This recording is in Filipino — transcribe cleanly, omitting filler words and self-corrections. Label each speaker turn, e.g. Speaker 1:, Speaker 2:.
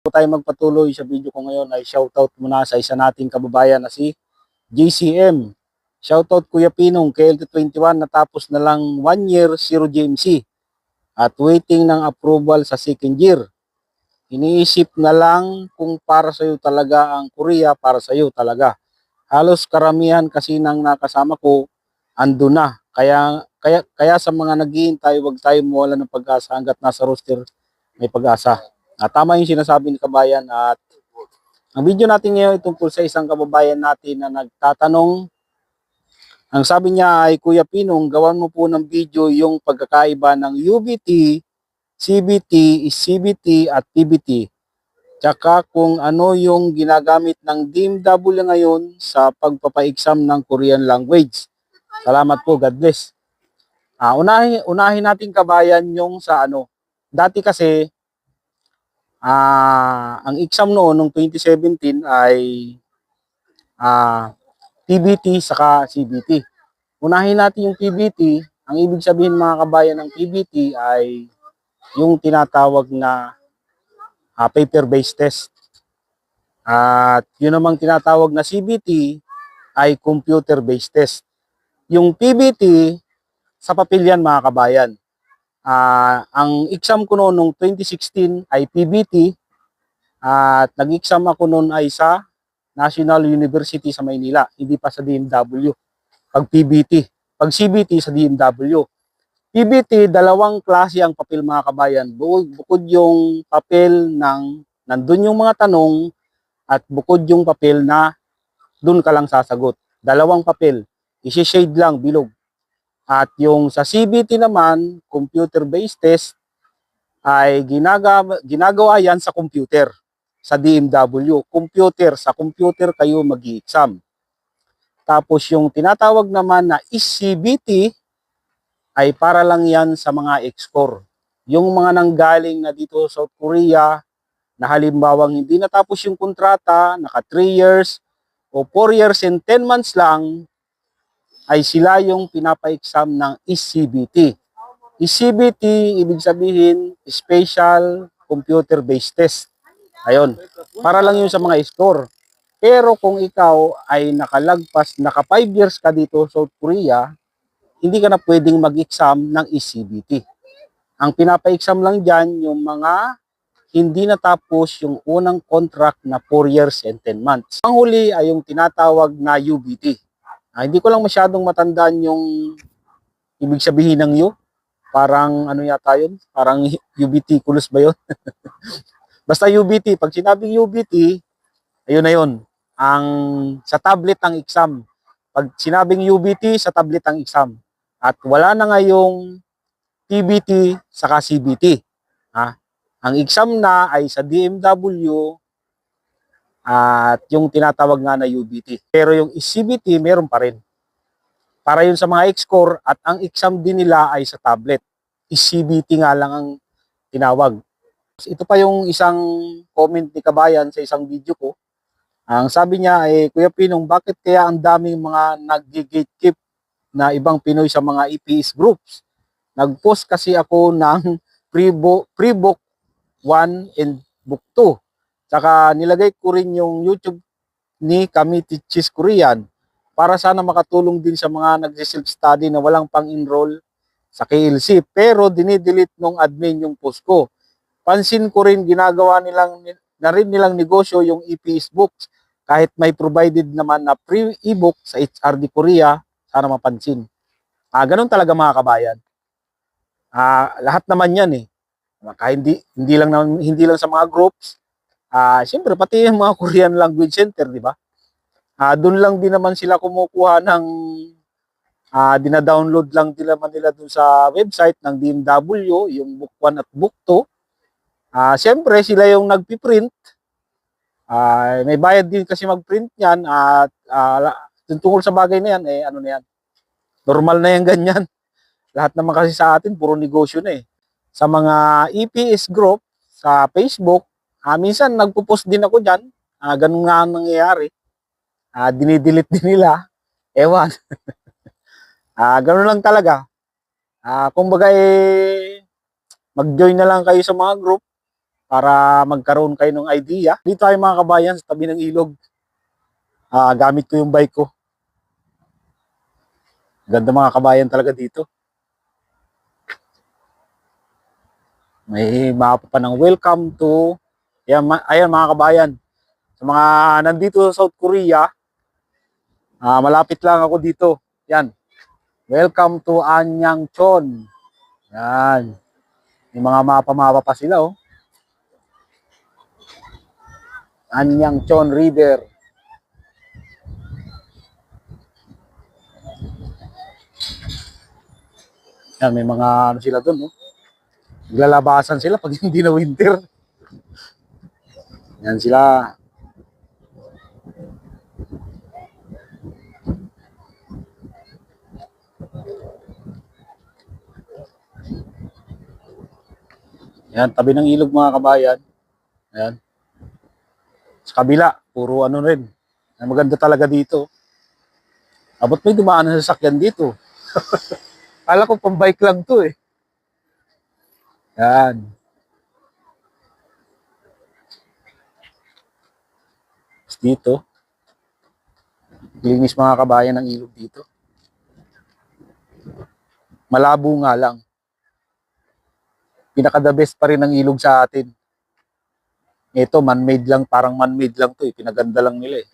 Speaker 1: Tayo magpatuloy sa video ko ngayon ay shoutout muna sa isa nating kababayan na si JCM. Shoutout Kuya Pinong, KLT21, natapos na lang 1 year 0 GMC at waiting ng approval sa second year. Iniisip na lang kung para sa iyo talaga ang Korea, para sa iyo talaga. Halos karamihan kasi ng nakasama ko ando na. Kaya sa mga naghihintay, huwag tayo mawala ng pag-asa hanggat nasa roster may pag-asa. Tama yung sinasabi ni kabayan at ang video natin ngayon ay tungkol sa isang kababayan natin na nagtatanong. Ang sabi niya ay, Kuya Pinong, gawan mo po ng video yung pagkakaiba ng UBT, CBT, CBT at PBT. Tsaka kung ano yung ginagamit ng DMW ngayon sa pagpapa-exam ng Korean language. Salamat po, God bless. Unahin natin kabayan yung sa ano. Dati kasi, ang exam noon nung 2017 ay PBT saka CBT. Unahin natin yung PBT. Ang ibig sabihin mga kabayan ng PBT ay yung tinatawag na paper-based test. At yun namang tinatawag na CBT ay computer-based test. Yung PBT, sa papel yan mga kabayan. Ang exam ko noon nung 2016 ay PBT at nag-exam ako noon ay sa National University sa Maynila, hindi pa sa DMW. Pag PBT, pag CBT sa DMW. PBT, dalawang klase ang papel mga kabayan. Bukod yung papel ng nandun yung mga tanong at bukod yung papel na dun ka lang sasagot. Dalawang papel, isi-shade lang bilog. At yung sa CBT naman, computer-based test, ay ginagawa yan sa computer, sa DMW. Sa computer kayo mag-i-exam. Tapos yung tinatawag naman na CBT, ay para lang yan sa mga ex-core. Yung mga nanggaling na dito sa South Korea, na halimbawang hindi natapos yung kontrata, naka 3 years, o 4 years and 10 months lang, ay sila yung pinapa-exam ng CBT. CBT, ibig sabihin, Special Computer-Based Test. Ayun, para lang yun sa mga score. Pero kung ikaw ay naka 5 years ka dito sa South Korea, hindi ka na pwedeng mag-exam ng CBT. Ang pinapa-exam lang dyan, yung mga hindi natapos yung unang contract na 4 years and 10 months. Ang huli ay yung tinatawag na UBT. Hindi ko lang masyadong matandaan yung ibig sabihin ng U. Parang ano yata yun? Parang ubiticulous ba yun? Basta UBT. Pag sinabing UBT, ayun na yun. Sa tablet ang exam. Pag sinabing UBT, sa tablet ang exam. At wala na ngayong PBT saka CBT. Ang exam na ay sa DMW at yung tinatawag nga na UBT. Pero yung CBT, meron pa rin. Para yun sa mga ex-core at ang exam din nila ay sa tablet. CBT nga lang ang tinawag. Ito pa yung isang comment ni kabayan sa isang video ko. Ang sabi niya ay, Kuya Pinong, bakit kaya ang daming mga nag-gatekeep na ibang Pinoy sa mga EPS groups? Nag-post kasi ako ng pre-book 1 and book 2. Tsaka nilagay ko rin yung YouTube ni Kami Teaches Korean para sana makatulong din sa mga nag-self-study na walang pang-enroll sa KLC. Pero dinidelete nung admin yung post ko. Pansin ko rin ginagawa nilang negosyo yung EPS books kahit may provided naman na free ebook sa HRD Korea, sana mapansin. Ganun talaga mga kabayan. Lahat naman yan eh. Hindi lang sa mga groups. Siyempre pati yung mga Korean language center, di ba? Doon lang din naman sila kumukuha ng dina-download lang din naman nila doon sa website ng DMW, yung book 1 at book 2. Siyempre sila yung nagpiprint. May bayad din kasi magprint niyan at tungkol sa bagay na yan, ano na yan. Normal na yan ganyan. Lahat naman kasi sa atin, puro negosyo na eh. Sa mga EPS group, sa Facebook, minsan nagpo-post din ako dyan. Ganun nga ang nangyayari. Dinidelete din nila. Ewan. Ganun lang talaga. Kumbaga mag-join na lang kayo sa mga group. para magkaroon kayo ng idea. Dito tayo mga kabayan sa tabi ng ilog. Gamit ko yung bike ko. Ganda mga kabayan talaga dito. May mapa pa ng welcome to. Ayan mga kabayan. Sa mga nandito sa South Korea, malapit lang ako dito. Yan. Welcome to Anyangchon. Yan. May mga mapa pa sila, oh. Anyangchon River. Yan, may mga ano sila doon, oh. Naglalabasan sila pag hindi na winter. Yan sila. Yan, tabi ng ilog mga kabayan. Ayan. Sa kabila, puro ano rin. Maganda talaga dito. Abot may dumaan na sasakyan dito. Kala ko pang bike lang to eh. Yan. Dito. Linis mga kabayan ng ilog dito. Malabo nga lang. Pinaka-the best pa rin ang ilog sa atin. Ito, man-made lang, parang man-made lang to eh. Pinaganda lang nila eh.